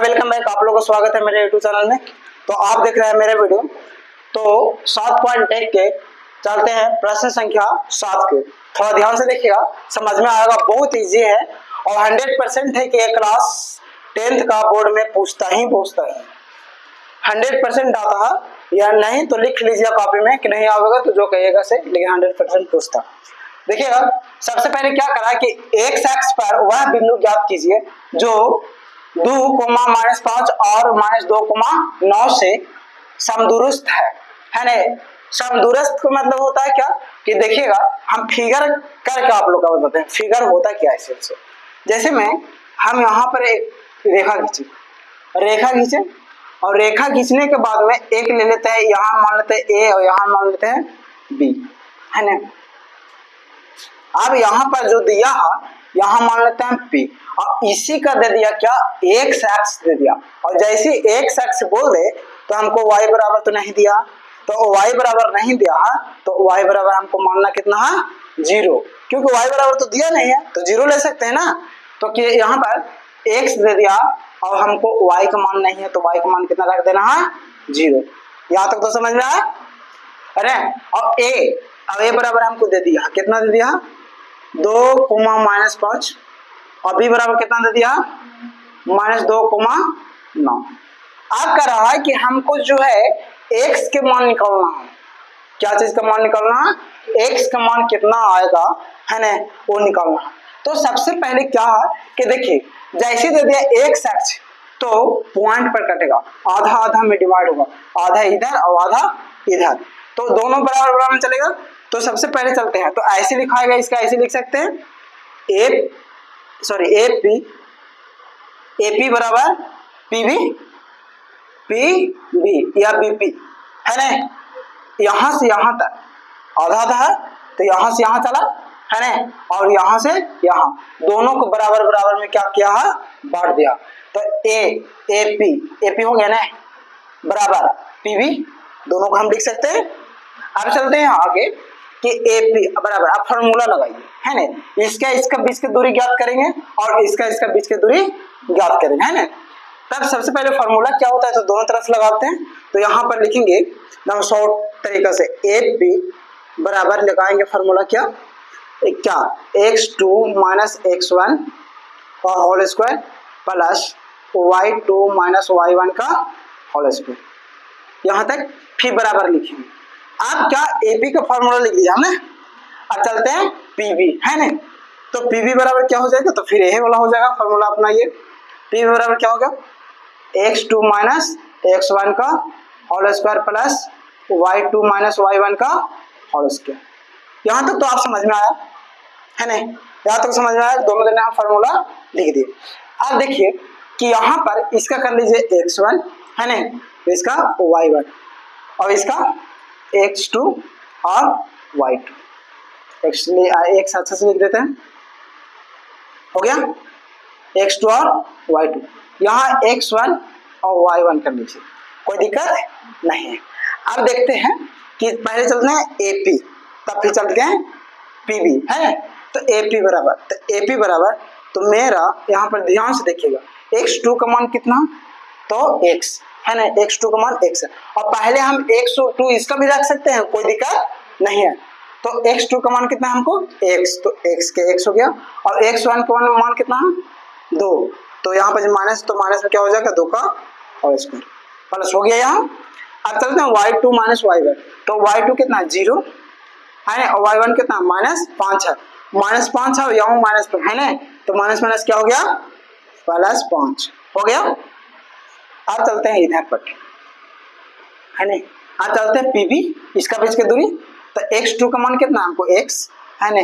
Welcome back. आप लोगों का स्वागत है मेरे यूट्यूब चैनल में। तो आप देख रहे हैं मेरे वीडियो। तो 7.1 के चलते हैं प्रश्न संख्या 7 के। थोड़ा ध्यान से देखिएगा, समझ में आएगा, बहुत इजी है और 100% है कि ये क्लास 10th का बोर्ड में पूछता ही 100% आता है या नहीं तो लिख लीजिए कॉपी में कि नहीं आवेगा तो जो कहिएगा से, लेकिन 100% पूछता। देखिएगा, सबसे पहले क्या करा कि एक्स एक्स पर वह बिंदु ज्ञात कीजिए जो 2, -5 और -2,9 से समदूरस्थ है ना। समदूरस्थ का मतलब होता है क्या कि देखिएगा, हम फिगर करके आप लोग का बताते हैं फिगर होता क्या है। जैसे में हम यहाँ पर एक रेखा खींचे और रेखा खींचने के बाद में एक ले लेते हैं, यहाँ मान लेते हैं ए और यहाँ मान लेते हैं बी, है ना। अब यहाँ पर जो दिया है यहाँ मान लेते हैं पी और इसी का दे दिया क्या, एक्स एक्स दे दिया। और जैसे एक्स एक्स बोल दे तो हमको y बराबर तो नहीं दिया, तो y बराबर नहीं दिया तो y बराबर हमको मानना कितना है 0, क्योंकि y बराबर तो दिया नहीं है तो 0 ले सकते हैं ना। तो कि यहाँ पर x दे दिया और हमको y का मान नहीं है तो y का मान कितना रख देना है 0। यहाँ तक तो समझ में आया। अरे और a बराबर हमको दे दिया, कितना दे दिया 2, -5 और b बराबर कितना दे दिया -2,9। अब कर रहा है कि हमको जो है x के मान निकालना है। क्या चीज का मान निकालना है, x का मान कितना आएगा है ना, वो निकालना है। तो सबसे पहले क्या है कि देखिए, जैसे दे दिया x एक्स तो पॉइंट पर कटेगा, आधा आधा में डिवाइड होगा, आधा इधर और आधा इधर, तो दोनों बराबर बराबर में चलेगा। तो सबसे पहले चलते हैं, तो ऐसे लिखाएगा, इसका ऐसे लिख सकते हैं AP बराबर PB या BP, है ना। यहाँ से यहाँ तक आधा आधा है तो यहाँ से यहाँ चला, है ना, और यहाँ से यहाँ दोनों को बराबर बराबर में क्या किया है, बांट दिया। तो AP हो गया ना बराबर PB, दोनों को हम लिख सकते हैं। अब चलते हैं आगे कि AP बराबर, आप फॉर्मूला लगाइए, है ना, इसका बीच की दूरी ज्ञात करेंगे और इसका बीच की दूरी ज्ञात करेंगे, है ना। तब सबसे पहले फॉर्मूला क्या होता है तो दोनों तरफ लगाते हैं। तो यहाँ पर लिखेंगे एकदम शॉर्ट तरीका से AP बराबर लगाएंगे फॉर्मूला क्या x2 - x1 का whole square plus y2 - y1 का होल स्क्वायर, यहाँ तक फिर बराबर लिखेंगे। अब क्या AP का फॉर्मूला लिख दिया हमने। अब चलते हैं PB, है ना। तो PB बराबर क्या हो जाएगा, तो फिर यही वाला हो जाएगा फॉर्मूला अपना। ये PB बराबर क्या होगा, x2 - x1 का whole square plus y2 - y1 का होल स्क्वायर। यहाँ तक तो आप समझ में आया, है ना, यहाँ तक समझ में आया। दोनों जने हम फॉर्मूला लिख दिए। अब देखिए कि यहाँ पर इसका कर लीजिए x1, है ना, इसका y1 और इसका x2 और y2, एक साथ से लिख देते हैं, हो गया x2 और y2। यहाँ x1 और y1 कर लीजिए, कोई दिक्कत नहीं है। अब देखते हैं कि पहले चलते हैं AP, तब फिर चलते हैं PB, है। तो AP बराबर तो मेरा यहाँ पर ध्यान से देखिएगा, x2 का मान कितना तो x, है ना, x2 का मान x है और पहले हम x2 इसका भी रख सकते हैं, कोई दिक्कत नहीं है। तो x2 का मान कितना है हमको x, तो x के x हो गया और x1 का मान कितना है 2, तो यहाँ पर माइनस, तो माइनस में क्या हो जाएगा 2 का होल स्क्वायर प्लस हो गया यहाँ। अब चलते हैं y2 - y1, तो y2 कितना 0 है ना और y1 कितना -5 है, -5 है और यहाँ -5 है ना, तो माइनस माइनस क्या हो गया +5 हो गया। अब चलते हैं इधर पर, है ना। अब चलते हैं PB, इसका बीच की दूरी, तो x2 का मान कितना हमको x, है ना,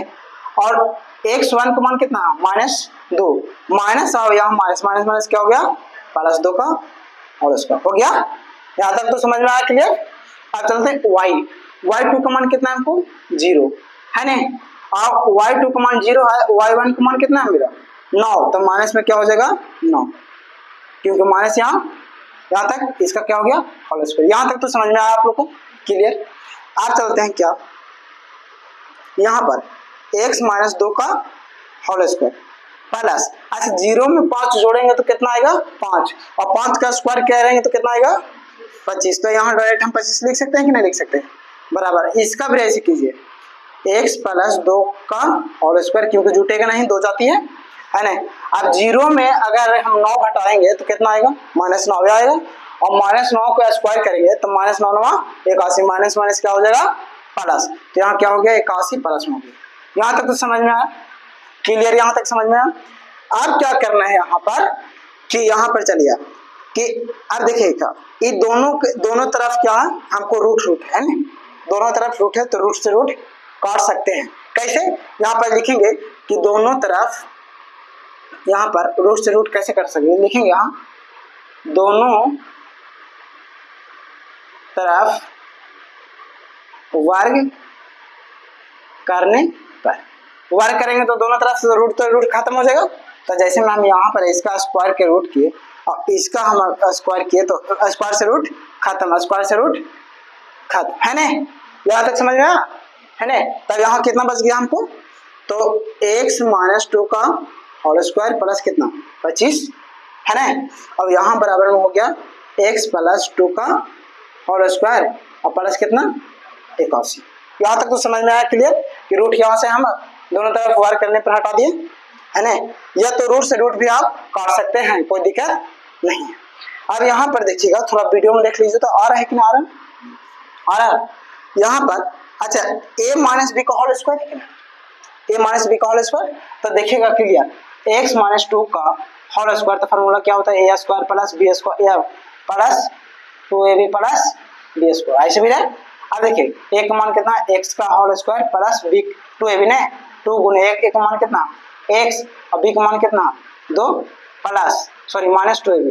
और x1 का मान कितना -2, माइनस और यहाँ माइनस क्या हो गया +2 का होल स्क्वायर हो गया। यहाँ तक तो समझ में आया, क्लियर। अब चलते हैं y2 का मान कितना है हमको 0, है ना, और y2 का मान 0 है, y1 का मान कितना है मेरा 9, तो माइनस में क्या हो जाएगा 9, क्योंकि माइनस यहाँ तक इसका क्या हो गया होल स्क्वायर। यहाँ तक तो समझ में आया आप लोग को, क्लियर। अब चलते हैं क्या, यहाँ पर x - 2 का होल स्क्वायर प्लस, अच्छा 0 में 5 जोड़ेंगे तो कितना आएगा 5, और 5 का स्क्वायर करेंगे तो कितना आएगा 25। तो यहाँ डायरेक्ट हम 25 लिख सकते हैं कि नहीं लिख सकते, बराबर। इसका भी ऐसे कीजिए, x प्लस 2 का होल स्क्वायर, क्योंकि जुटेगा नहीं, 2 जाती है ना। अब 0 में अगर हम 9 घटाएंगे तो कितना आएगा -9 आएगा, और -9 को स्क्वायर करेंगे तो -9 9 81, माइनस माइनस क्या हो जाएगा प्लस, तो यहाँ क्या हो गया 81 प्लस हो गया। यहाँ तक तो समझ में आया, क्लियर, यहाँ तक समझ में आया। अब क्या करना है यहाँ पर कि यहाँ पर चलिए कि अब देखिएगा ये दोनों तरफ क्या है, हमको रूट है ना, दोनों तरफ रूट है तो रूट से रूट काट सकते हैं। कैसे, यहाँ पर लिखेंगे कि दोनों तरफ, यहाँ पर रूट से रूट कैसे कर सकते हैं, लिखेंगे यहाँ दोनों तरफ वर्ग करने पर, वर्ग करेंगे तो दोनों तरफ से रूट खत्म हो जाएगा। तो जैसे में हम यहाँ पर इसका स्क्वायर के रूट किए और इसका हम स्क्वायर किए तो स्क्वायर से रूट खत्म, स्क्वायर से रूट खत्म, है ना, यहाँ तक समझ में आया, है ना। तब यहाँ कितना बच गया हमको, तो x - 2 का होल स्क्वायर प्लस कितना 25, है ना। अब यहाँ बराबर में हो गया x प्लस 2 का होल स्क्वायर और प्लस कितना 81। यहाँ तक तो समझ में आया, क्लियर, कि रूट यहाँ से हम दोनों तरफ वर्ग करने पर हटा दिए, है ना। या तो रूट से रूट भी आप काट सकते हैं, कोई दिक्कत नहीं है। अब यहाँ पर देखिएगा, थोड़ा वीडियो में देख लीजिए तो आ रहा है कि नहीं आ रहा है यहाँ पर। अच्छा a माइनस बी का होल स्क्वायर है ना, a माइनस बी का होल स्क्वायर, तो देखिएगा क्लियर, x - 2 का होल स्क्वायर, तो फार्मूला क्या होता है a square plus b square plus 2ab plus b square, ऐसे भी रहे। अब देखिए a का मान कितना, x का whole square plus b 2ab ने 2 गुने 1, a का मान कितना x और b का मान कितना 2 plus -2ab,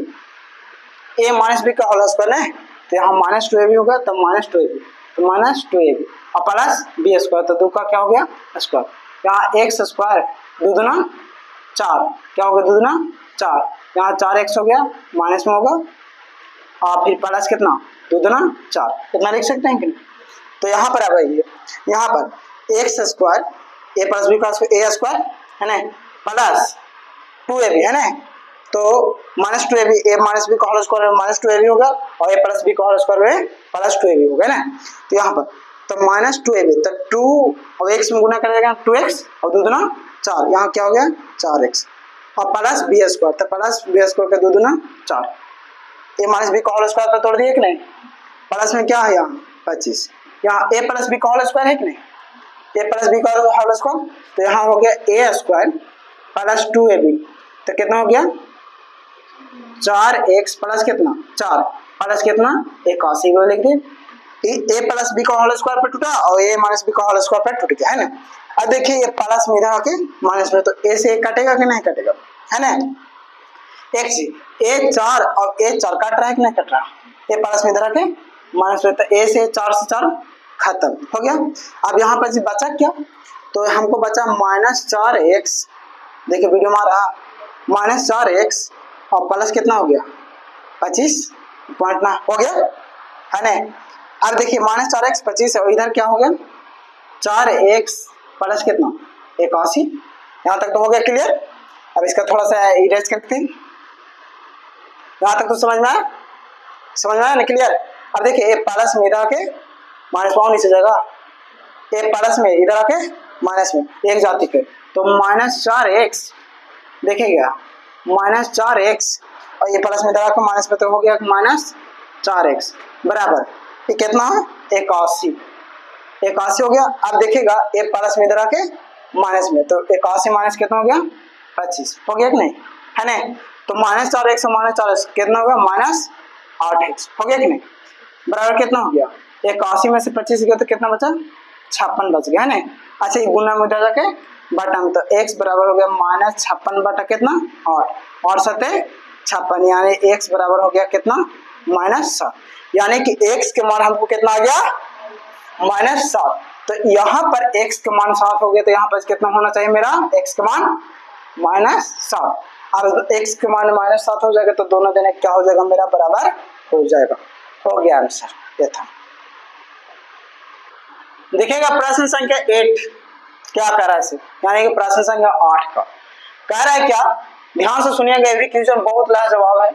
a minus B का होल स्क्वायर है तो यहाँ -2ab होगा, तो -2ab तो -2ab और प्लस b स्क्वायर, तो 2 का क्या हो गया स्क्वायर, यहाँ x स्क्वायर 2 दूना 4, क्या हो गया 2 दूना 4, यहाँ 4x हो गया, माइनस में होगा और फिर प्लस कितना 2 दूना 4, कितना लिख सकते हैं कि नहीं। तो यहाँ पर अब आइए, यहाँ पर x square a plus b का a स्क्वायर है ना प्लस 2ab है ना, तो -2ab, a माइनस बी का होल स्क्वायर -2ab होगा और a प्लस बी का होल स्क्वायर में +2ab होगा ना। तो यहाँ पर तो -2ab, तो 2 और x में गुना करेगा 2x और 2 दूना 4, यहाँ क्या हो गया 4x और प्लस b स्क्वायर, तो प्लस b स्क्वायर का 2 दूना 4, a माइनस बी का होल स्क्वायर पर तोड़ दिए कि नहीं, प्लस में क्या है यहाँ 25, यहाँ a प्लस बी का होल स्क्वायर है कि नहीं, a प्लस बी का होल स्क्वायर, तो यहाँ हो गया a स्क्वायर प्लस 2ab, तो कितना हो गया 4x प्लस कितना 4 प्लस कितना 81 को लिख दिए, a प्लस बी का होल स्क्वायर पे टूटा और a माइनस बी का होल स्क्वायर पे टूट गया, है ना। अब देखिए ये प्लस में इधर आके माइनस में, तो a से 1 कटेगा कि नहीं कटेगा, है ना, x a 4 और a 4 कट रहा है कि नहीं कट रहा, a प्लस में इधर आके माइनस में, तो a से 4 से 4 खत्म हो गया। अब यहाँ पर बचा क्या, तो हमको बचा -4x, देखिए वीडियो में आ रहा -4x और प्लस कितना हो गया 25 पॉइंट ना हो गया, है ना। अब देखिए -4x 25 और इधर क्या हो गया 4x प्लस कितना 81, यहाँ तक तो हो गया क्लियर। अब इसका थोड़ा सा इरेज करते हैं, यहाँ तक तो समझ में आया ना क्लियर। अब देखिए ए प्लस में इधर आके माइनस पावर नीचे जाएगा, ए प्लस में इधर आके माइनस में एक जाति के, तो -4x देखिएगा -4x और ये प्लस में इधर आके माइनस में, तो हो गया -4x बराबर ये कितना है 81 हो गया। अब देखिएगा ए प्लस में इधर आके माइनस में, तो 81 माइनस कितना हो गया 25 हो गया कि नहीं, है ना। तो -4x और -4x कितना हो गया -8x हो गया कि नहीं, बराबर कितना हो गया 81 में से 25 गया तो कितना बचा 56 बच गया, है ना। अच्छा ये गुना में जाके बटन, तो x बराबर हो गया -56 बटा कितना 8 और 7 56, यानी x बराबर हो गया कितना -7, यानी कि x के मान हमको कितना आ गया -7। तो यहाँ पर x के मान 7 हो गया, तो यहाँ पर कितना होना चाहिए मेरा x के मान -7। अब x के मान -7 हो जाएगा तो दोनों देने क्या हो जाएगा मेरा बराबर हो जाएगा, हो गया आंसर ये था। देखिएगा प्रश्न संख्या 8 क्या कर रहा है, यानी कि प्रश्न संख्या 8 का कह रहा है क्या, ध्यान से सुनिएगा, एवरी क्वेश्चन बहुत लाजवाब है।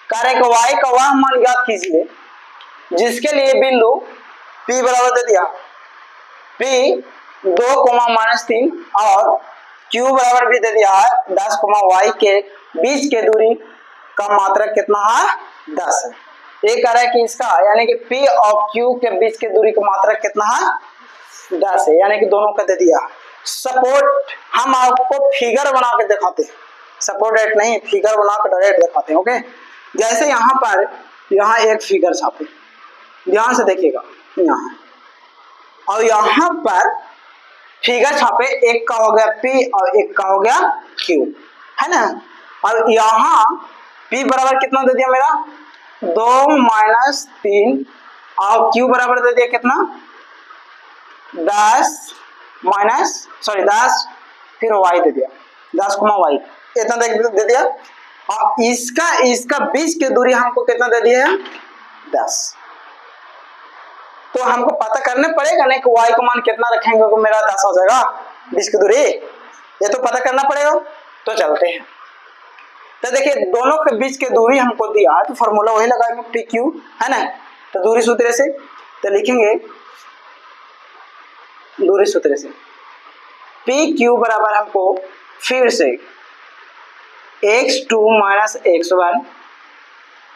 कह रहा है कि y का वह मान ज्ञात कीजिए जिसके लिए बिंदु P बराबर दे दिया P 2,-3 और Q बराबर भी दे दिया है 10, y के बीच के दूरी का मात्रक कितना है 10 है। ये कह रहा है कि इसका यानी कि P और Q के बीच के दूरी का मात्रक कितना है 10 है, यानी कि दोनों का दे दिया। सपोर्ट हम आपको फिगर बना के दिखाते हैं, सपोर्ट रेट नहीं, फिगर बना के डायरेक्ट दिखाते हैं। ओके, जैसे यहाँ पर यहाँ एक फिगर छापे, ध्यान से देखिएगा यहाँ, और यहाँ पर फिगर छापे, एक का हो गया P और एक का हो गया Q, है ना। और यहाँ P बराबर कितना दे दिया मेरा 2-3 और Q बराबर दे दिया कितना 10 फिर y दे दिया 10, y इतना दे दिया। और इसका बीच की दूरी हमको कितना दे दिया है 10। तो हमको पता करने पड़ेगा ना कि y का मान कितना रखेंगे तो मेरा 10 हो जाएगा बीच की दूरी, ये तो पता करना पड़ेगा। तो चलते हैं, तो देखिए दोनों के बीच की दूरी हमको दिया तो फॉर्मूला वही लगाएंगे PQ, है ना। तो दूरी सूत्र से तो लिखेंगे दूरी सूत्र से PQ बराबर हमको फिर से x2 - x1,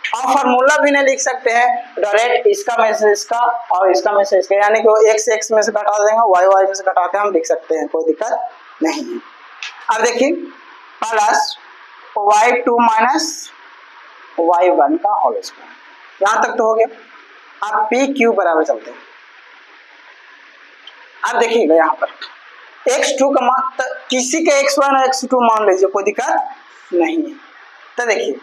और फॉर्मूला भी नहीं लिख सकते हैं डायरेक्ट, इसका में से इसका और इसका में से इसका, यानी कि x x में से घटा देंगे, y में से घटा के हम लिख सकते हैं, कोई दिक्कत नहीं है। अब देखिए प्लस y2 - y1 का होल स्क्वायर, यहां तक तो हो गया। अब PQ बराबर चलते हैं। अब देखिएगा यहाँ पर x2 का मान, तो किसी के x1 और x2 मान लीजिए, कोई दिक्कत नहीं है। तो देखिए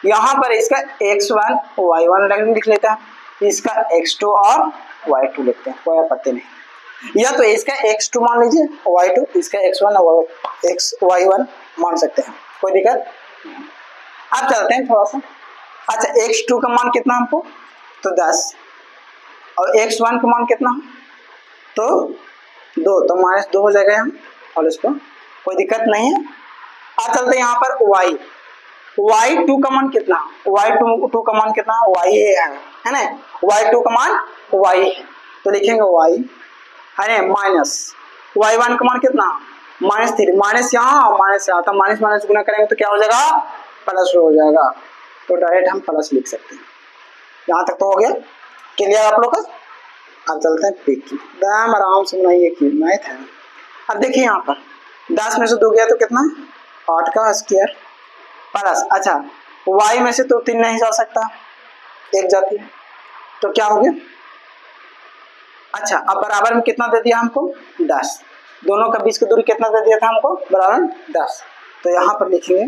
यहाँ पर इसका x1 y1 लिख लेता है, इसका x2 और y2 लिखते हैं, कोई आपत्ति नहीं। या तो इसका x2 मान लीजिए y2, इसका x1 और y1 मान सकते हैं, कोई दिक्कत। अब चलते हैं थोड़ा सा। अच्छा x2 का मान कितना हमको तो 10, और x1 का मान कितना तो 2, तो -2 हो जाएगा यहाँ और इसको, कोई दिक्कत नहीं है। अब चलते हैं यहाँ पर y2 का मान कितना, y2 का मान कितना y है ना, y2 का मान y है, तो लिखेंगे y है ना माइनस y1 का मान कितना -3, माइनस यहाँ और माइनस यहाँ, तो माइनस माइनस गुना करेंगे तो क्या हो जाएगा प्लस हो जाएगा, तो डायरेक्ट हम प्लस लिख सकते हैं। यहाँ तक तो हो गया क्लियर आप लोग का। अब चलते हैं PQ, दाम आराम से बनाइए कि मैथ है। अब देखिए यहाँ पर 10 में से 2 गया तो कितना 8 का स्क्वायर प्लस, अच्छा y में से तो 3 नहीं जा सकता, एक जाती है, तो क्या हो गया। अच्छा अब बराबर में कितना दे दिया हमको 10, दोनों का बीच की दूरी कितना दे दिया था हमको बराबर 10, तो यहाँ पर लिखेंगे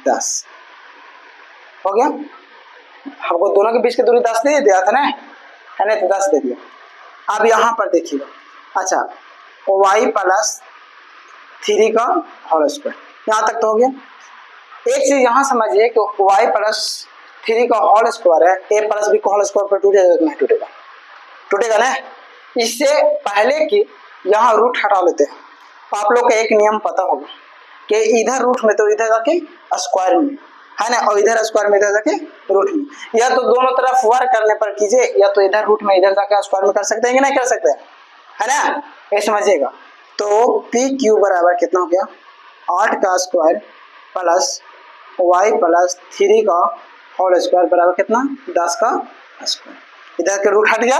10 हो गया। हमको दोनों के बीच की दूरी 10 दे दिया था ना, है ना, तो 10 दे दिया। अब यहाँ पर देखिएगा, अच्छा y + 3 का होल स्क्वायर, यहाँ तक तो हो गया। एक चीज यहाँ समझिए कि y + 3 का होल स्क्वायर है, a + b का होल स्क्वायर पर टूटेगा नहीं, टूटेगा, टूटेगा ना। इससे पहले कि यहाँ रूट हटा लेते हैं, आप लोग को एक नियम पता होगा कि इधर रूट में तो इधर जाके स्क्वायर में, है ना, और इधर स्क्वायर में इधर जाके रूट में, या तो दोनों तरफ वर्क करने पर कीजिए, या तो इधर रूट में इधर जाके स्क्वायर में कर सकते हैं कि नहीं कर सकते हैं, है ना, ये समझिएगा। तो PQ बराबर कितना हो गया 8 का स्क्वायर प्लस y + 3 का होल स्क्वायर बराबर कितना 10 का स्क्वायर, इधर के रूट हट गया,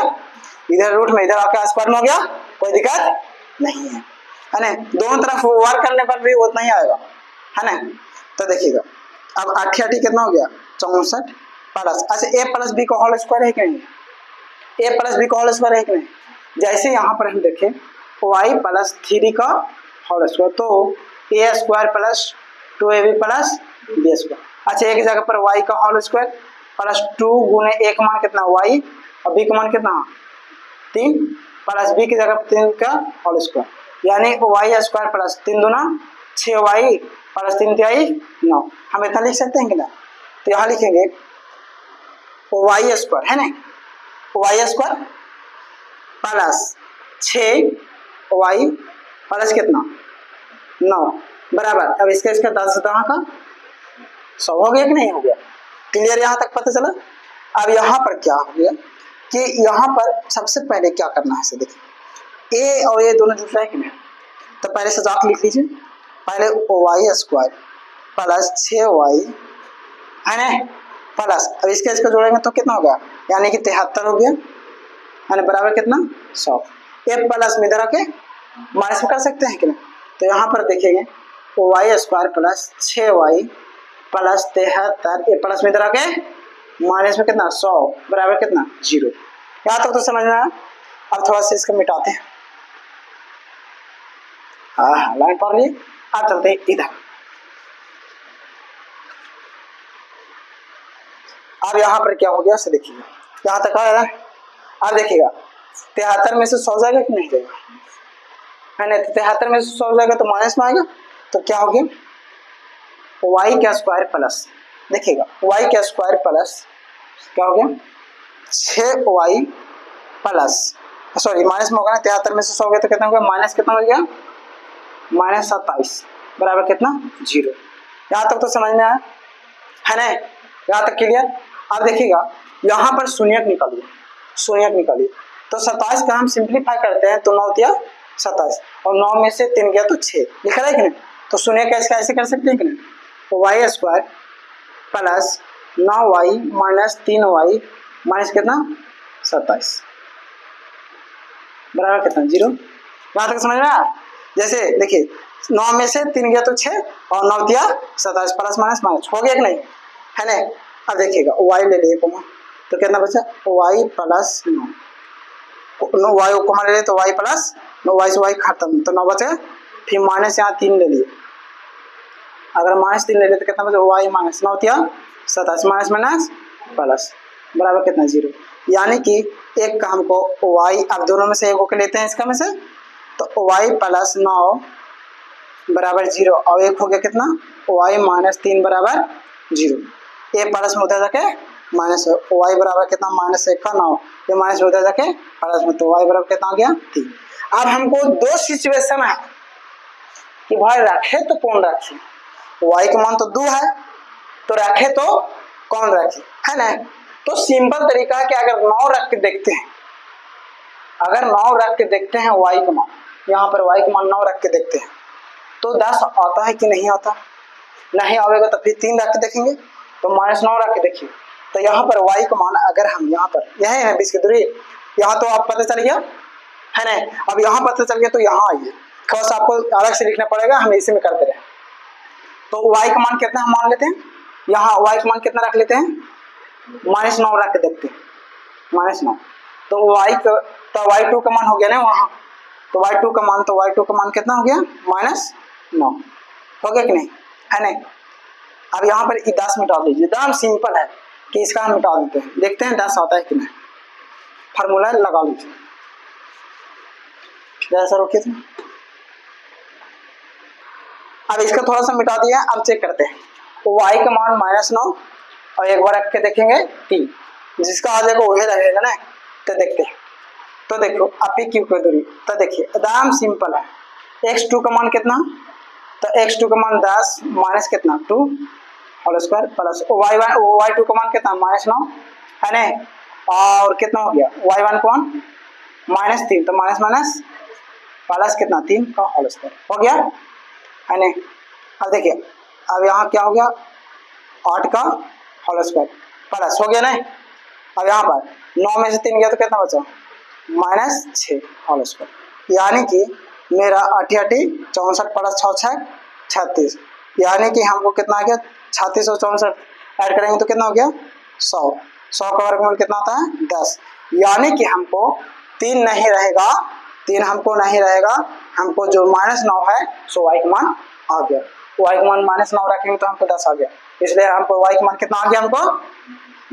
इधर रूट में इधर आके स्क्वायर में हो गया, कोई दिक्कत नहीं है ना। दोनों तरफ वर्क करने पर भी उतना ही आएगा, है ना। तो देखिएगा अब 8 कितना हो गया 64 प्लस, अच्छा a + b का होल स्क्वायर है कि नहीं, a + b का होल स्क्वायर है कि नहीं। जैसे यहाँ पर हम देखें y + 3 का होल स्क्वायर, तो a² + 2ab + b², अच्छा एक जगह पर y का होल स्क्वायर प्लस 2 गुने a का मान कितना y और b का मान कितना 3 प्लस b की जगह 3 का होल स्क्वायर, यानी y² प्लस 3 दूना 6y प्लस 3 तिहाई 9, हम इतना लिख सकते हैं कि ना। तो यहाँ लिखेंगे y² है ना, y² प्लस 6y प्लस कितना 9, बराबर, अब इसका 10 का 100 हो गया कि नहीं हो गया? क्लियर यहाँ तक पता चला? अब यहाँ पर क्या हो गया कि यहाँ पर सबसे पहले क्या करना है, देखिए ए और ए दोनों जुड़ रहा है कि नहीं, तो पहले सजात लिख लीजिए। पहले y² प्लस 6y है ना, प्लस अब इसका जोड़ेंगे तो कितना होगा, यानी कि 73 हो गया, यानी बराबर कितना 100। ए प्लस में इधर आके माइनस में कर सकते हैं कि नहीं, तो यहाँ पर देखेंगे y² प्लस 6y प्लस 73, ए प्लस में इधर आके माइनस में कितना 100 बराबर कितना 0। यहाँ तक तो समझ में आया। अब थोड़ा सा इसको मिटाते हैं, हाँ लाइन पढ़ ली। अब चलते हैं इधर। अब यहाँ पर क्या हो गया से देखिएगा, यहाँ तक आया। अब देखिएगा 73 में से 100 जाएगा कि नहीं जाएगा, है ना, 73 में से 100 जाएगा तो माइनस में आएगा, तो क्या हो गया y² प्लस, देखिएगा y² प्लस क्या हो गया 6y प्लस, सॉरी माइनस में होगा ना, 73 में से 100 हो गया तो कितना हो गया, माइनस कितना हो गया -27 बराबर कितना 0। यहाँ तक तो समझ में आया है ना, यहाँ तक क्लियर। अब देखिएगा यहाँ पर शून्यक निकालिए, शून्यक निकालिए, तो 27 का हम सिंप्लीफाई करते हैं तो 9 दिया 27 और 9 में से 3 गया तो 6 लिखा है कि नहीं, तो शून्य कैसे कैसे कर सकते हैं कि नहीं, तो y² plus 9y minus 3y minus कितना 27 बराबर कितना 0। यहाँ तक समझ में आया। जैसे देखिए 9 में से 3 गया तो 6 और 9 दिया 27 प्लस माइनस माइनस हो गया कि नहीं, है ना। अब देखिएगा y ले लिए कोमा, तो कितना बचा y प्लस 9, y कोमा ले लिए तो y प्लस 9, y से y खत्म तो 9 बचा, फिर माइनस यहाँ 3 ले लिए, अगर -3 ले लिए तो कितना बचा y माइनस 9 दिया 27 माइनस माइनस प्लस बराबर कितना 0। यानी कि एक का हमको y, अब दोनों में से एक को लेते हैं इसका में से, तो y प्लस 9 बराबर 0 और एक हो गया कितना y माइनस 3 बराबर 0। ए प्लस में उधर जाके माइनस, y बराबर कितना -1 का 9, ये माइनस में उधर जाके प्लस में, तो y बराबर कितना हो गया 3। अब हमको दो सिचुएशन है कि भाई रखे तो कौन रखे, y का मान तो 2 है तो रखे तो कौन रखे, है ना। तो सिंपल तरीका है कि अगर 9 रख के देखते हैं, अगर 9 रख के देखते हैं y का मान, यहाँ पर y का मान 9 रख के देखते हैं तो 10 आता है कि नहीं आता, नहीं आवेगा तो फिर 3 रख के देखेंगे तो -9 रख के देखिए, तो यहाँ पर y का मान अगर हम यहाँ पर यह है 20 की दूरी, यहाँ तो आप पता चल गया है ना। अब यहाँ पता चल गया तो यहाँ आइए, थोड़ा सा आपको अलग से लिखना पड़ेगा, हम इसी में करते रहे। तो y का मान कितना हम मान लेते हैं, यहाँ y का मान कितना रख लेते हैं -9 रख के देखते हैं, -9, तो y2 का मान हो गया ना वहाँ, तो y2 का मान, तो y2 का मान कितना हो गया -9 हो गया कि नहीं, है ना। अब यहाँ पर 10 मिटा दीजिए, एकदम सिंपल है कि इसका हम मिटा देते हैं, देखते हैं 10 आता है कि नहीं, फार्मूला लगा लीजिए जैसा रोके थे। अब इसका थोड़ा सा मिटा दिया, अब चेक करते हैं, y का मान -9 और एक बार रख के देखेंगे 3, जिसका आ जाएगा वही रहेगा ना, तो देखते हैं। तो देखो अपी क्यू की दूरी, तो देखिए एकदम सिंपल है, x2 का मान कितना, तो x2 का मान 10 माइनस कितना 2 होल स्क्वायर प्लस y2 का मान कितना -9 है ना, और कितना हो गया y1 का मान -3, तो माइनस माइनस प्लस कितना 3 का होल स्क्वायर हो गया है ना। अब देखिए अब यहाँ क्या हो गया 8 का होल स्क्वायर प्लस हो गया ना। अब यहाँ पर 9 में से 3 गया तो कितना बचा -6 होल स्क्वायर, यानी कि मेरा 8 64 प्लस 6 36, यानी कि हमको कितना आ गया 36 और 64 ऐड करेंगे तो कितना हो गया 100 का वर्गमूल कितना होता है 10, यानी कि हमको 3 नहीं रहेगा, 3 हमको नहीं रहेगा, हमको जो -9 है सो y का मान आ गया, y का मान -9 रखेंगे तो हमको 10 आ गया, इसलिए हमको y का मान कितना आ गया हमको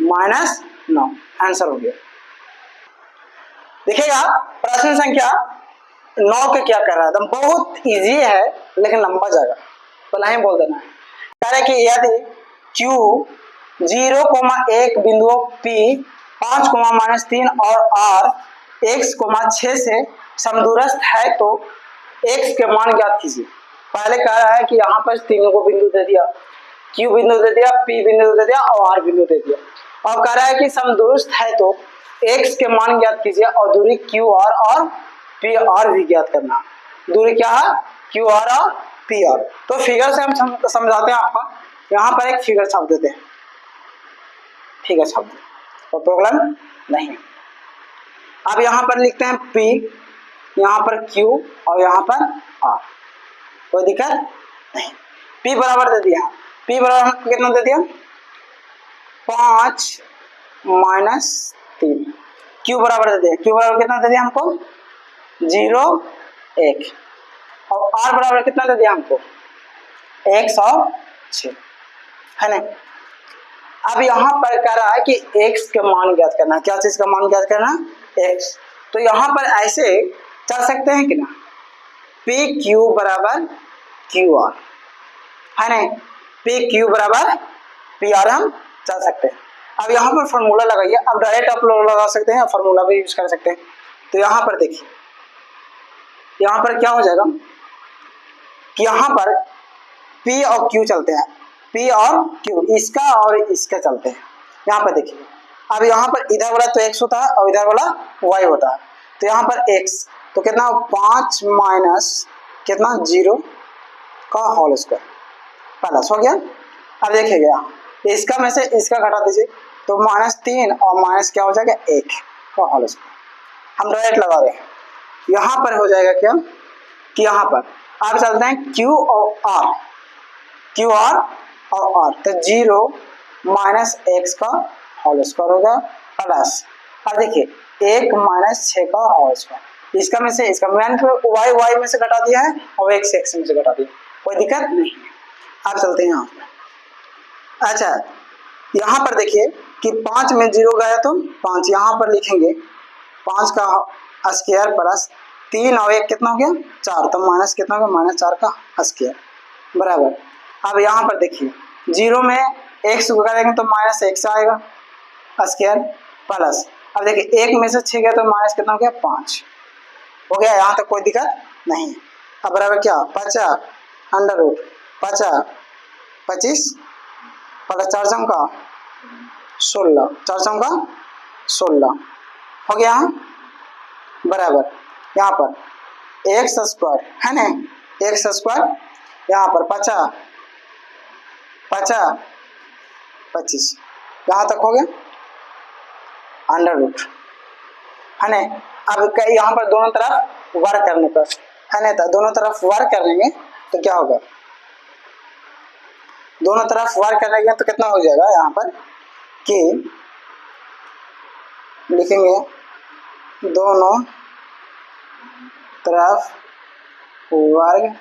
-9 आंसर हो गया। देखिएगा प्रश्न संख्या 9 के क्या कर रहा है, बहुत इजी है लेकिन लंबा जाएगा, पहले ही बोल देना है। कह रहे कि यदि Q 0,1 बिंदुओं P 5,-3 और R x, 6 से समदूरस्थ है तो x के मान ज्ञात कीजिए। पहले कह रहा है कि यहाँ पर तीनों को बिंदु दे दिया, Q बिंदु दे दिया, P बिंदु दे दिया और R बिंदु दे दिया, और कह रहा है कि समदूरस्थ है तो x के मान ज्ञात कीजिए और दूरी QR और PR भी ज्ञात करना। दूरी क्या है? QR और PR। तो फिगर से हम समझाते हैं आपका। यहाँ पर एक फिगर छाप देते हैं, फिगर छाप देते तो प्रॉब्लम नहीं। अब यहाँ पर लिखते हैं P, यहाँ पर Q और यहाँ पर R, कोई दिक्कत नहीं। P बराबर दे दिया, P बराबर कितना दे दिया? 5 - 3। Q बराबर दे दिया, Q बराबर कितना दे दिया हमको? 0 1। और R बराबर कितना दे दिया हमको? 106, है ना। अब यहाँ पर कह रहा है कि x के मान ज्ञात करना। क्या चीज का मान ज्ञात करना? x। तो यहाँ पर ऐसे चल सकते हैं कि ना, PQ बराबर QR, है ना, PQ बराबर PR हम चल सकते हैं। अब यहाँ पर फॉर्मूला लगाइए। अब डायरेक्ट आप लोग लगा सकते हैं, फॉर्मूला भी यूज कर सकते हैं। तो यहाँ पर देखिए, यहाँ पर क्या हो जाएगा कि यहाँ पर P और Q चलते हैं, P और Q, इसका और इसका चलते हैं। यहाँ पर देखिए, अब यहाँ पर इधर वाला तो x होता है और इधर वाला y होता है। तो यहाँ पर x तो कितना? 5 माइनस कितना? 0 का होल स्क्वायर प्लस हो गया। अब देखिएगा, इसका में से इसका घटा दीजिए तो -3 और माइनस क्या हो जाएगा? 1 का होल स्क्वायर। हम डायरेक्ट लगा रहे हैं। यहाँ पर हो जाएगा क्या कि यहाँ पर अब चलते हैं Q और R, Q R और R, तो 0 माइनस x का होल स्क्वायर होगा प्लस, अब देखिए 1 माइनस 6 का होल स्क्वायर। इसका में से इसका मैंने तो y में से घटा दिया है और x में से घटा दिया, कोई दिक्कत नहीं है। अब चलते हैं यहाँ पर। अच्छा, यहाँ पर देखिए कि 5 में 0 गया तो 5 यहाँ पर लिखेंगे, 5 का स्क्वायर प्लस 3 और 1 कितना हो गया? 4, तो माइनस कितना हो गया? -4 का स्क्वायर बराबर। अब यहाँ पर देखिए 0 में x को करेंगे तो -x आएगा स्क्वायर प्लस, अब देखिए 1 में से 6 गया तो माइनस कितना हो गया? 5 हो गया। यहाँ तक कोई दिक्कत नहीं है। अब बराबर क्या? 50 अंडर रूट 50 25 प्लस 4 का 16, 4 का 16 हो गया बराबर। यहाँ पर एक्स स्क्वायर है ना, एक्स स्क्वायर यहाँ पर 50 50 25 यहाँ तक हो गया अंडर रूट, है ना। अब यहाँ पर दोनों तरफ वर्क करने पर, है ना, तो दोनों तरफ वर्क कर लेंगे तो क्या होगा? दोनों तरफ वर्क करेंगे तो कितना हो जाएगा? यहाँ पर कि लिखेंगे दोनों तरफ वर्ग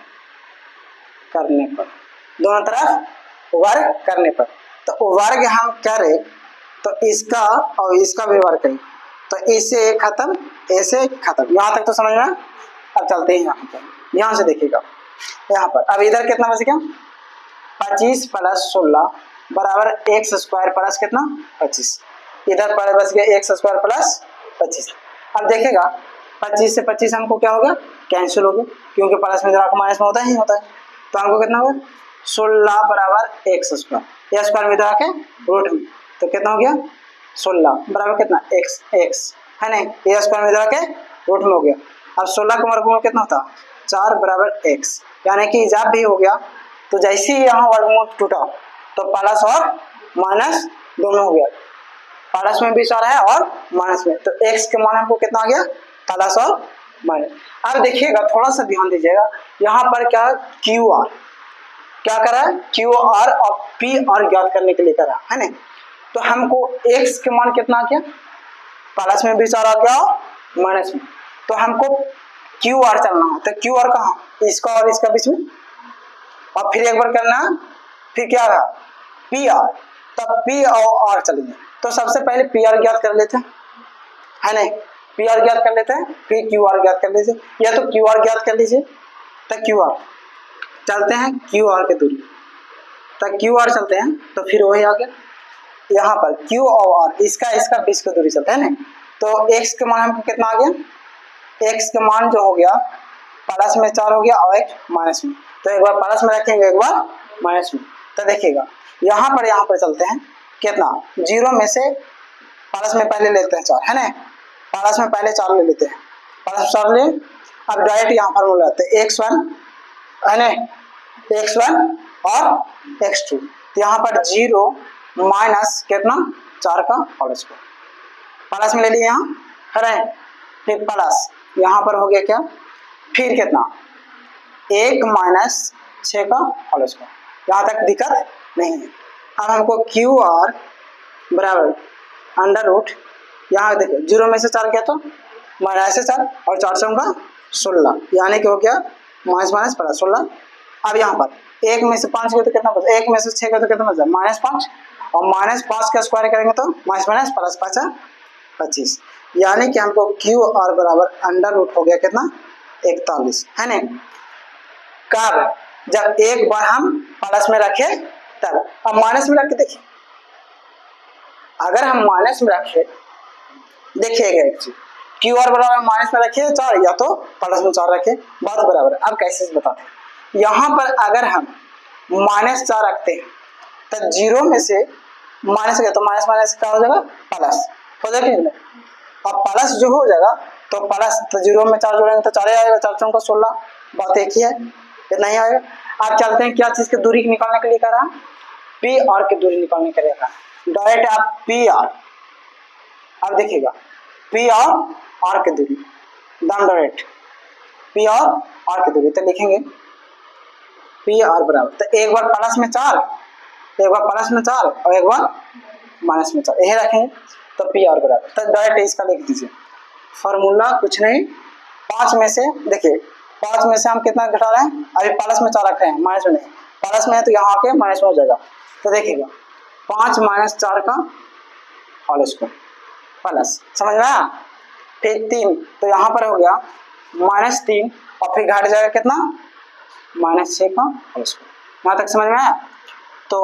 करने पर, दोनों तरफ वर्ग करने पर, तो वर्ग हम करें तो इसका और इसका भी वर्ग करें तो इससे खत्म, ऐसे खत्म। यहाँ तक तो समझ में। अब चलते हैं यहाँ पर, यहाँ से देखिएगा यहाँ पर अब इधर कितना बच गया? 25 प्लस 16 बराबर एक्स स्क्वायर प्लस कितना? 25। इधर पर बच गया एक्स स्क्वायर प्लस 25। अब देखिएगा 25 से 25 हमको क्या होगा? कैंसिल हो गया, क्योंकि प्लस में जरा माइनस में होता ही होता है। तो हमको कितना होगा? 16 बराबर एक्स स्क्वायर, ये स्क्वायर में के रूट में, तो कितना हो गया? 16 बराबर कितना? एक्स, एक्स है नहीं, ये स्क्वायर में के रूट में हो गया। अब 16 का वर्गमूल कितना होता? 4 बराबर एक्स, यानी कि जब भी हो गया तो जैसे ही यहाँ वर्गमूल टूटा तो प्लस और माइनस दोनों हो गया, प्लस में भी सारा है और माइनस में, तो x के मान हमको कितना आ गया? प्लस और माइनस। अब देखिएगा, थोड़ा सा ध्यान दीजिएगा, यहाँ पर क्या क्यू आर क्या करा है? क्यू आर और पी आर ज्ञात करने के लिए करा है ना। तो हमको x के मान कितना आ गया? प्लस में भी सारा आ गया और माइनस में, तो हमको क्यू आर चलना है। तो क्यू आर कहाँ? इसका और इसका बीच में, और फिर एक बार करना, फिर क्या रहा? पी आर, तब पी और आर चलेंगे। तो सबसे पहले पी आर ज्ञात कर लेते हैं, है नहीं, पी आर ज्ञात कर लेते हैं, फिर क्यू आर ज्ञात कर लीजिए, या तो क्यू आर ज्ञात कर लीजिए। तो क्यू आर चलते हैं, क्यू आर की दूरी, तो क्यू आर चलते हैं, तो फिर वही आ गया यहाँ पर क्यू और आर, इसका इसका बीच की दूरी चलता है ना। तो एक्स के मान हमको कितना आ गया? एक्स के मान जो हो गया प्लस में 4 हो गया और एक माइनस में, तो एक बार प्लस में रखेंगे, एक बार माइनस में। तो देखिएगा यहाँ पर चलते हैं, कितना 0 में से प्लस में पहले लेते हैं 4, है ना, प्लस में पहले 4 ले लेते हैं, प्लस 4 ले। अब डायरेक्ट यहाँ पर लाते हैं x1, है ना, x1 और x2। तो यहाँ पर 0 माइनस कितना 4 का होल स्क्वायर, प्लस में ले लिए यहाँ, है ना, फिर प्लस यहाँ पर हो गया क्या, फिर कितना 1 माइनस 6 का होल स्क्वायर। यहाँ तक दिक्कत नहीं है। अब हमको क्यू आर बराबर अंडर रूट, यहाँ देखो 0 में से 4 क्या, तो माइनस से 4 और 4 से होगा 16, यानी कि हो गया माइनस माइनस प्लस 16। अब यहाँ पर 1 में से 5 गया तो कितना बचा, 1 में से 6 गया तो कितना बचा, -5, और -5 का स्क्वायर करेंगे तो माइनस माइनस प्लस 5 25, यानी कि हमको क्यू आर बराबर अंडर रूट हो गया कितना 41, है ना। कब, जब एक बार हम प्लस में रखे तब। अब माइनस में रख के देखिए, अगर हम माइनस में रखे, देखिएगा एक चीज, क्यू आर बराबर माइनस में रखे 4 या तो प्लस में 4 रखे, बात बराबर है। अब कैसे बताते हैं, यहाँ पर अगर हम -4 रखते हैं तो 0 में से माइनस गया तो माइनस माइनस क्या हो जाएगा, प्लस हो जाएगा। अब प्लस जो हो जाएगा तो प्लस, तो 0 में 4 जोड़ेंगे तो 4 आएगा, 4 चौका 16, बात एक ही है, इतना ही आएगा। आप चलते हैं क्या चीज की दूरी निकालने के लिए कर रहा है, पी आर की दूरी निकालने के लिए कर रहा है। डायरेक्ट आप पी आर, अब देखिएगा पी आर की दूरी, दम डायरेक्ट पी आर की दूरी, तो लिखेंगे पी आर बराबर, तो एक बार प्लस में 4, एक बार प्लस में 4 और एक बार माइनस में 4, यही रखेंगे, तो पी आर बराबर, तो डायरेक्ट इसका लिख दीजिए फॉर्मूला, कुछ नहीं 5 में से, देखिए 5 में से हम कितना घटा रहे हैं, अभी प्लस में 4 रख रहे हैं, माइनस में नहीं, प्लस में है तो यहाँ आके माइनस में हो जाएगा। तो देखिएगा 5 - 4 का होल स्क्वायर प्लस, समझ में आया, फिर 3, तो यहाँ पर हो गया -3 और फिर घट जाएगा कितना -6 का होल स्क्वायर। यहाँ तक समझ में आया। तो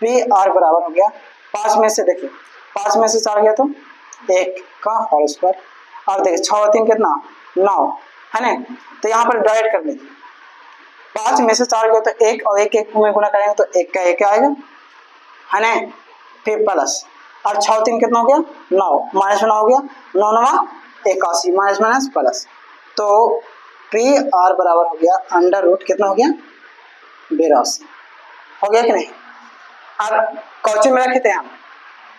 पी आर बराबर हो गया 5 में से, देखिए 5 में से 4 गया तो 1 का होल स्क्वायर। अब देखिए 6 और 3 कितना 9, है ना, तो यहाँ पर डिवाइड कर लीजिए, 5 में से 4 गया तो 1 और 1 में गुना करेंगे तो 1 का 1 आएगा, है ना, फिर प्लस। अब 6 और 3 कितना हो गया 9, माइनस में 9 हो गया, 9 9 81, माइनस माइनस प्लस, तो पी आर बराबर हो गया अंडर रूट कितना हो गया 82, हो गया कि नहीं। अब कौची में रखे थे हम,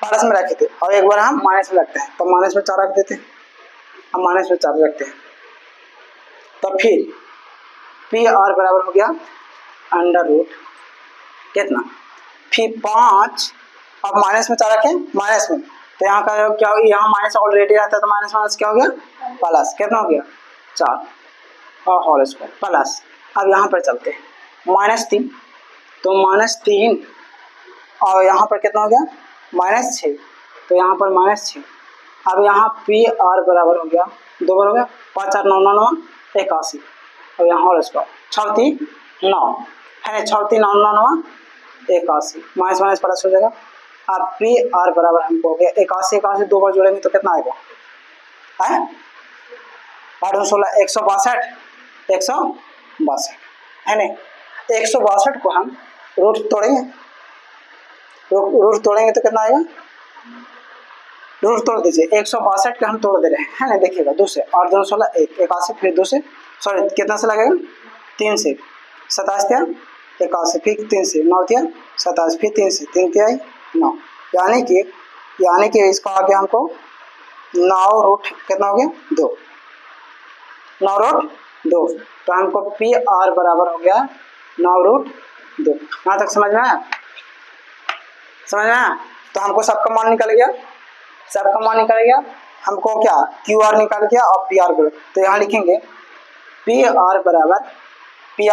प्लस में रखे थे, और एक बार हम माइनस में रखते हैं, तो माइनस में 4 रख देते हैं, हम माइनस में 4 रखते हैं, तो फिर पी आर बराबर हो गया अंडर रूट कितना, फिर 5, अब माइनस में 4 रखें, माइनस में, तो यहाँ का क्या हो गया, यहाँ माइनस ऑलरेडी रहता है तो माइनस माइनस क्या हो गया प्लस, कितना हो गया 4 और होल स्क्वायर प्लस। अब यहाँ पर चलते हैं -3, तो -3 और यहाँ पर कितना हो गया -6, तो यहाँ पर -6। अब यहाँ पी आर बराबर हो गया 2 बार हो गया 5 4 9 9 9 81, और यहाँ होल स्क्वायर 6 3 9, है ना, 6 3 9 9 9 81, माइनस माइनस प्लस हो जाएगा। अब पी आर बराबर हमको हो गया 81 81, 2 बार जोड़ेंगे तो कितना आएगा, है 8 16 162, है ना। 162 को हम रूट तोड़ेंगे, रूट तोड़ेंगे तो कितना आएगा, रूट तोड़ दीजिए, 162 का हम तोड़ दे रहे हैं, है ना, देखिएगा 2 से 8 2 16 1 81, फिर 2 से सॉरी कितना से लगेगा 3 से 27 थिया 81, फिर 3 से 9 थिया 27, फिर 3 से 3 थिया 9, यानी कि इसका आ गया हमको 9 रूट कितना हो गया 2, 9 रूट 2, तो हमको पी आर बराबर हो गया 9 रूट 2। यहाँ तक समझ में आया, समझ में आया। तो हमको सबका मान निकल गया, सबका मान निकल गया, हमको क्या क्यू आर निकाल गया और पी आर बराबर, तो यहाँ लिखेंगे पी आर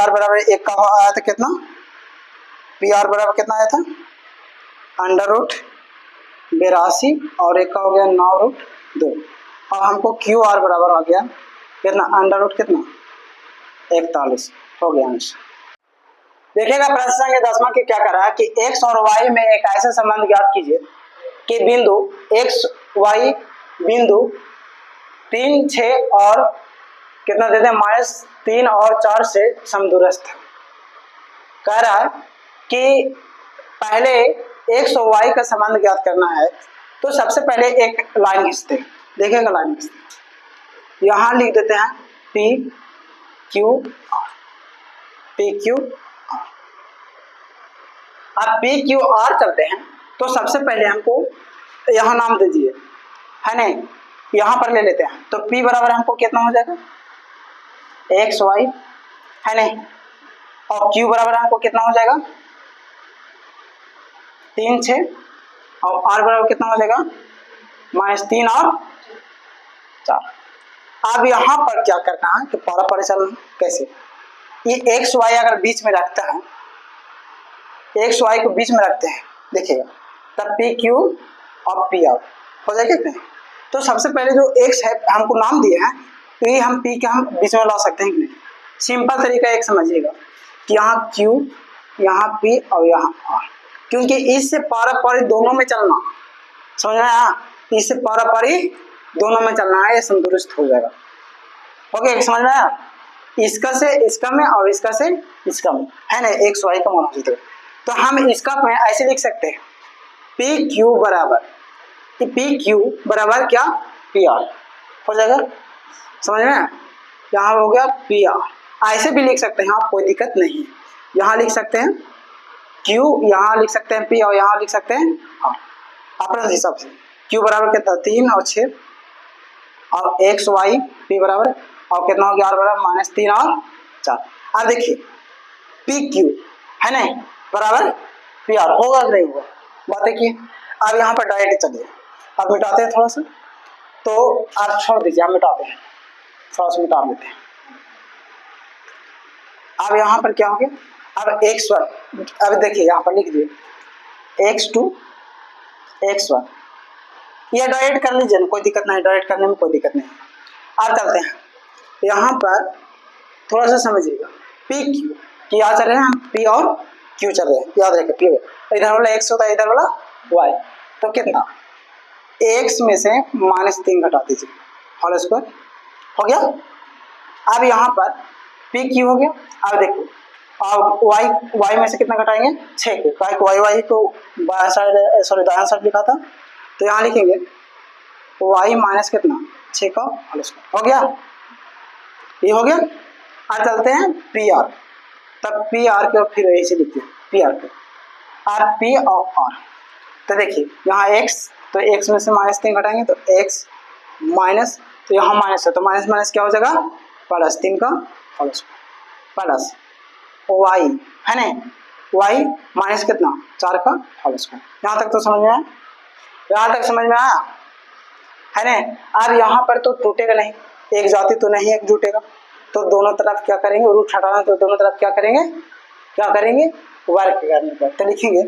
बराबर 1 का आया था कितना, पी आर बराबर कितना आया था अंडर रूट 82 और 1 का हो गया 9 रूट 2, और हमको क्यू आर बराबर हो गया कितना अंडर रूट कितना 41, हो गया आंसर। देखिएगा प्रश्न संख्या 10 के क्या कर रहा है कि x और y में एक ऐसा संबंध ज्ञात कीजिए कि बिंदु x y बिंदु 3 6 और कितना देते हैं -3 और 4 से समदूरस्थ, कह रहा है कि पहले एक्स और वाई का संबंध ज्ञात करना है, तो सबसे पहले एक लाइन खींचते हैं, देखिएगा लाइन खींचते, यहां लिख देते हैं P Q R, P Q R. अब पी क्यू आर करते हैं तो सबसे पहले हमको यहां नाम दीजिए, है नहीं, यहां पर ले लेते हैं, तो P बराबर हमको कितना हो जाएगा एक्स वाई, है नहीं, और Q बराबर हमको कितना हो जाएगा 3 6, और R बराबर कितना हो जाएगा -3 और 4। अब यहाँ पर क्या करना है कि पारा पारी चलना, कैसे, ये एक्स वाई अगर बीच में रखता है, एक्स वाई को बीच में रखते हैं, देखिएगा, तब पी क्यू और पी आर हो जाएगा कि नहीं। तो सबसे पहले जो एक्स है हमको नाम दिए हैं, तो ये हम पी के हम बीच में ला सकते हैं कि नहीं। सिंपल तरीका एक समझिएगा कि यहाँ क्यू, यहाँ पी और यहाँ आर, क्योंकि इससे पारा पारी दोनों में चलना, समझ में आया, इससे पारा पारी दोनों में चलना है, ये संतुष्ट हो जाएगा। ओके, समझ में आया, इसका से इसका में और इसका से इसका में, है ना, एक्स वाई का मान हो जाता है। तो हम इसका में ऐसे लिख सकते हैं पी क्यू बराबर, पी क्यू बराबर क्या पी आर हो जाएगा, समझ में, यहाँ हो गया पी आर। ऐसे भी लिख सकते हैं आप, कोई दिक्कत नहीं, यहाँ लिख सकते हैं क्यू, यहाँ लिख सकते हैं पी और यहाँ लिख सकते हैं आर, अपने हिसाब से। क्यू बराबर कितना 3 और 6, और एक्स वाई पी बराबर, और कितना हो गया आर बराबर -3 और 4। अब देखिए पी क्यू, है ना, बराबर पी आर, होगा कि नहीं होगा, बात है कि अब यहाँ पर डायरेक्ट चलिए, अब मिटाते हैं थोड़ा सा, तो आप छोड़ दीजिए, हम मिटाते हैं, थोड़ा सा मिटा देते हैं। अब यहाँ पर क्या हो गया, अब x1, अब देखिए यहाँ पर लिख दिए x2 x1, यह डायरेक्ट कर लीजिए, कोई दिक्कत नहीं, डायरेक्ट करने में कोई दिक्कत नहीं। अब चलते हैं यहाँ पर, थोड़ा सा समझिएगा, पी क्यू क्या चल रहे हैं हम, पी और क्यू चल रहे हैं, याद रखिए, पी इधर वाला x होता है, इधर वाला y, तो कितना x में से -3 घटा दीजिए, होल स्क्वायर हो गया। अब यहाँ पर पी क्यू हो गया, अब देखो, अब y में से कितना घटाएंगे 6 को, y को बाएं साइड, सॉरी दाएं साइड लिखा था, तो यहाँ लिखेंगे y माइनस कितना 6 का होल स्क्वायर हो गया, ये हो गया। अब चलते हैं पी आर, तब पी आर के फिर ऐसे लिखते हैं पी आर के, आर पी और आर, तो देखिए यहाँ x, तो x में से -3 घटाएंगे तो x माइनस, तो यहाँ माइनस है, तो माइनस माइनस क्या हो जाएगा +3 का होल स्क्वायर प्लस y, है ना, y माइनस कितना 4 का होल स्क्वायर। यहाँ तक तो समझ में आया, यहाँ तक समझ में आया, है ना। अब यहाँ पर तो टूटेगा नहीं, एक जाति तो नहीं एक जुटेगा, तो दोनों तरफ क्या करेंगे, रूट हटाना, तो दोनों तरफ क्या करेंगे वर्ग करने पर, तो लिखेंगे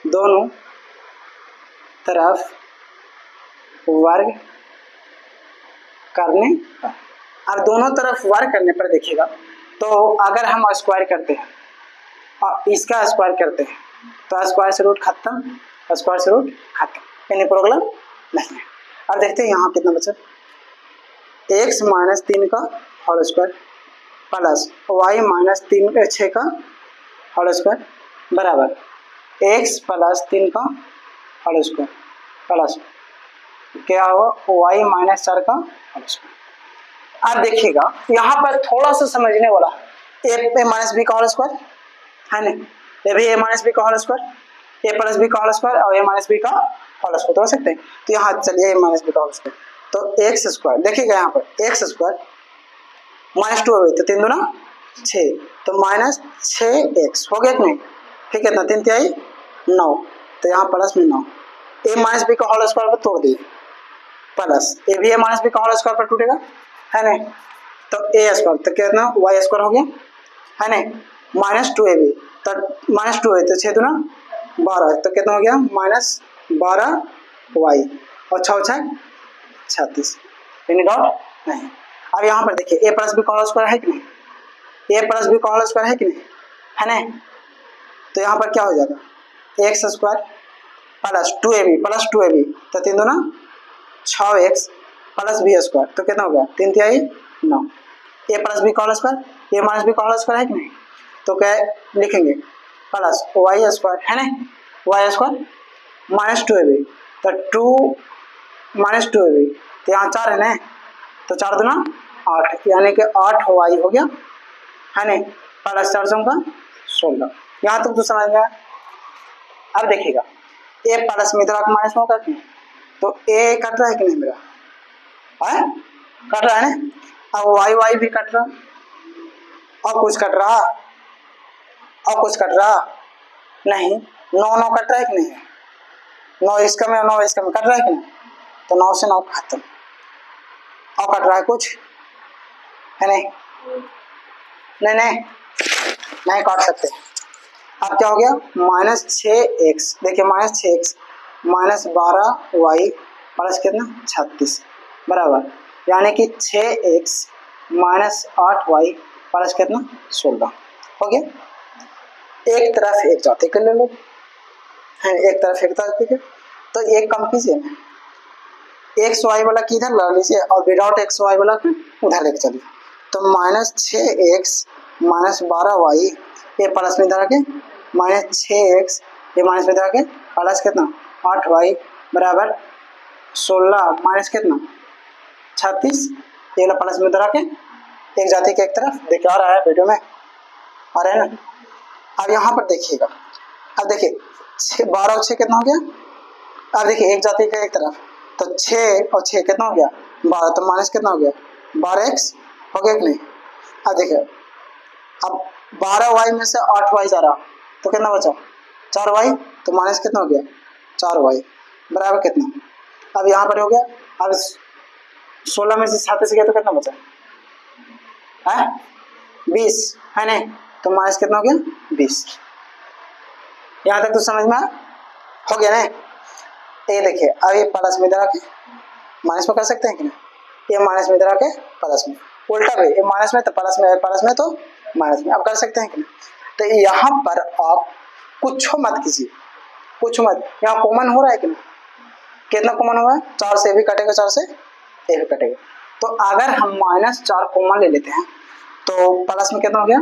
दोनों तरफ वर्ग करने पर। अब दोनों तरफ वर्ग करने पर देखिएगा, तो अगर हम स्क्वायर करते हैं और इसका स्क्वायर करते हैं, तो स्क्वायर से रूट खत्म, स्क्वायर से रूट खत्म, यानी प्रॉब्लम नहीं है। अब देखते हैं यहाँ कितना बचा, x -3 का होल स्क्वायर प्लस y -6 का होल स्क्वायर बराबर x + 3 का होल स्क्वायर प्लस क्या हुआ y -4 का होल स्क्वायर। अब देखिएगा यहाँ पर थोड़ा सा समझने वाला, a माइनस बी का होल स्क्वायर, है ना, ये भी a माइनस बी का whole square, a plus B का होल स्क्वायर और a माइनस बी का होल स्क्वायर, तो हो सकते हैं। तो यहाँ चलिए a माइनस बी का होल स्क्वायर, तो एक्स स्क्वायर, देखिएगा यहाँ पर एक्स स्क्वायर -2 हो गई, तो 3 दूना 6, तो -6x हो गया कि नहीं, फिर कितना 3 तिहाई 9, तो यहाँ प्लस में 9, a माइनस बी का होल स्क्वायर पर तोड़ दिए प्लस ए भी a माइनस बी का होल स्क्वायर पर टूटेगा, है ना, तो a स्क्वायर, तो कितना y स्क्वायर हो गया, है ना, -2ab, तो -2 है, तो 6 दूना 12, तो कितना हो गया -12y, और 6 36, यानी डॉट नहीं। अब यहाँ पर देखिए a प्लस बी का होल स्क्वायर है कि नहीं, a प्लस बी का होल स्क्वायर है कि नहीं, है ना, तो यहाँ पर क्या हो जाएगा एक्स स्क्वायर प्लस 2ab, तो 3 दूना 6x प्लस बी स्क्वायर, तो कितना हो गया 3 तिहाई 9, a प्लस बी का whole square, a minus B का होल स्क्वायर है कि नहीं, तो क्या लिखेंगे प्लस वाई स्क्वायर है ना, वाई स्क्वायर माइनस 2ab, तो 2 माइनस 2ab, तो यहाँ 4 है ना, तो 4 दूना 8, यानी कि 8 वाई हो गया है ना, प्लस 4 से उनका 16। यहाँ तक तो समझ में आया। अब देखिएगा ए प्लस में इधर माइनस में होगा क्यों, तो ए कट रहा है कि नहीं मेरा, है कट रहा है ना, अब वाई वाई भी कट रहा, और कुछ कट रहा, और कुछ कट रहा नहीं, 9 9 कट रहा है कि नहीं, 9 इसका में 9 इसका में कट रहा है कि नहीं, तो 9 से 9 खत्म, और कट रहा है कुछ है नहीं, नहीं नहीं नहीं काट सकते। अब क्या हो गया माइनस 6x, देखिए minus 6x minus 12y plus कितना 36 बराबर, यानी कि 6x माइनस 8y प्लस कितना 16 हो गया। एक तरफ एक जाते कर ले लो, एक तरफ एक जाते के, तो एक कम कीजिए ना, एक्स वाई वाला की इधर ला लीजिए और विदाउट एक्स वाई वाला उधर लेके चलिए, तो माइनस 6x माइनस 12y ये प्लस में इधर के माइनस 6x ये माइनस में इधर के प्लस कितना 8y बराबर 16 माइनस कितना 36, ये वाला प्लस में इधर के एक जाति के एक तरफ देखिए आ रहा है वीडियो में आ रहा है ना। अब यहाँ पर देखिएगा, अब देखिए 12 और 6 कितना हो गया, अब देखिए एक जाति का एक तरफ, तो 6 और 6 कितना हो गया 12, तो माइनस कितना हो गया 12x हो गया कि नहीं। अब देखिए अब 12y में से 8y जा रहा, तो कितना बचा 4y, तो माइनस कितना हो गया 4y बराबर कितना, अब यहाँ पर हो गया, अब 16 में से 37 गया तो कितना बचा है 20 है नहीं, तो माइनस कितना हो गया 20। यहाँ तक तो समझ में हो गया ना। ये देखिए अब ये प्लस में इधर आके माइनस में कर सकते हैं कि नहीं, ये माइनस में इधर आके प्लस में, उल्टा भी ये माइनस में तो प्लस में, प्लस में तो माइनस में, अब कर सकते हैं कि नहीं। तो यहाँ पर आप कुछ मत कीजिए, कुछ मत, यहाँ कॉमन हो रहा है कि नहीं, कितना कॉमन हुआ है 4 से भी कटेगा 4 से ए भी कटेगा, तो अगर हम माइनस 4 कॉमन ले लेते हैं तो प्लस में कितना हो गया,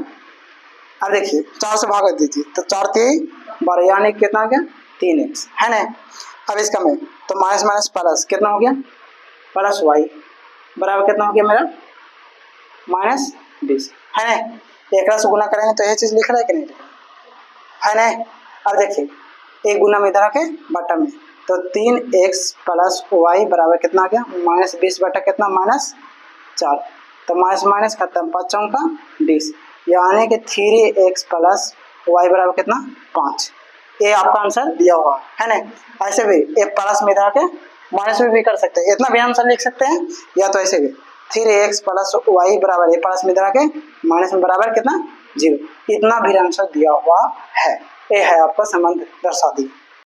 अब देखिए 4 से भाग दीजिए तो 4 3 12 यानी कितना हो गया 3x है ना। अब इसका में तो माइनस माइनस प्लस कितना हो गया प्लस y बराबर कितना हो गया मेरा माइनस 20 है ना। एक से गुना करेंगे तो यह चीज़ लिख रहा है कि नहीं है ना। अब देखिए एक गुना में इधर आके बटा में, तो 3x प्लस वाई बराबर कितना आ गया माइनस 20 बटा कितना माइनस 4, तो माइनस माइनस खत्म 5 का 20, यानी कि 3x प्लस वाई बराबर कितना 5। ये आपका आंसर दिया हुआ है ना। ऐसे भी एक प्लस में इधर आके माइनस में भी कर सकते हैं, इतना भी आंसर लिख सकते हैं, या तो ऐसे भी 3x प्लस वाई बराबर ये प्लस में इधर आके माइनस में बराबर कितना 0, इतना भी आंसर दिया हुआ है। ये है आपका संबंध दर्शा दी।